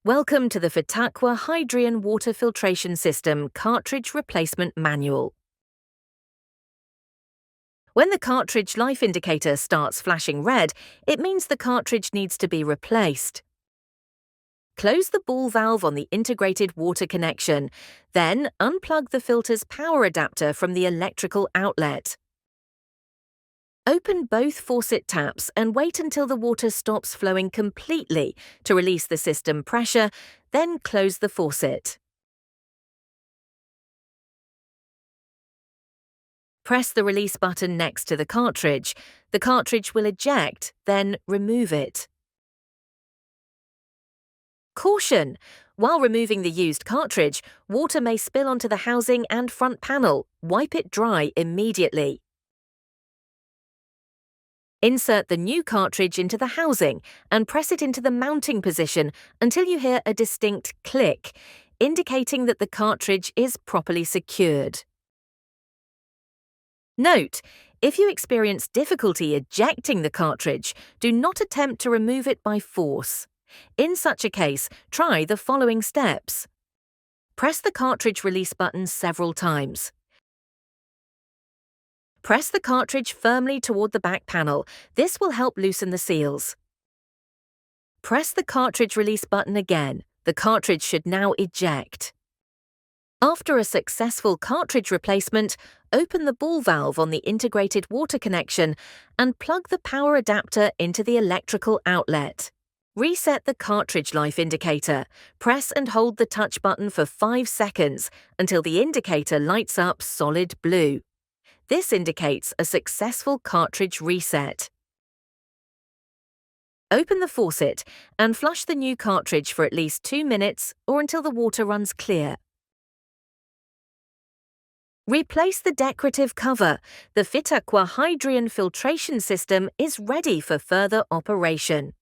Welcome to the FITAQUA HYDRION Water Filtration System Cartridge Replacement Manual. When the cartridge life indicator starts flashing red, it means the cartridge needs to be replaced. Close the ball valve on the integrated water connection, then unplug the filter's power adapter from the electrical outlet. Open both faucet taps and wait until the water stops flowing completely to release the system pressure, then close the faucet. Press the release button next to the cartridge. The cartridge will eject, then remove it. Caution! While removing the used cartridge, water may spill onto the housing and front panel. Wipe it dry immediately. Insert the new cartridge into the housing and press it into the mounting position until you hear a distinct click, indicating that the cartridge is properly secured. Note, if you experience difficulty ejecting the cartridge, do not attempt to remove it by force. In such a case, try the following steps. Press the cartridge release button several times. Press the cartridge firmly toward the back panel. This will help loosen the seals. Press the cartridge release button again. The cartridge should now eject. After a successful cartridge replacement, open the ball valve on the integrated water connection and plug the power adapter into the electrical outlet. Reset the cartridge life indicator. Press and hold the touch button for 5 seconds until the indicator lights up solid blue. This indicates a successful cartridge reset. Open the faucet and flush the new cartridge for at least 2 minutes or until the water runs clear. Replace the decorative cover. The FITAQUA HYDRION filtration system is ready for further operation.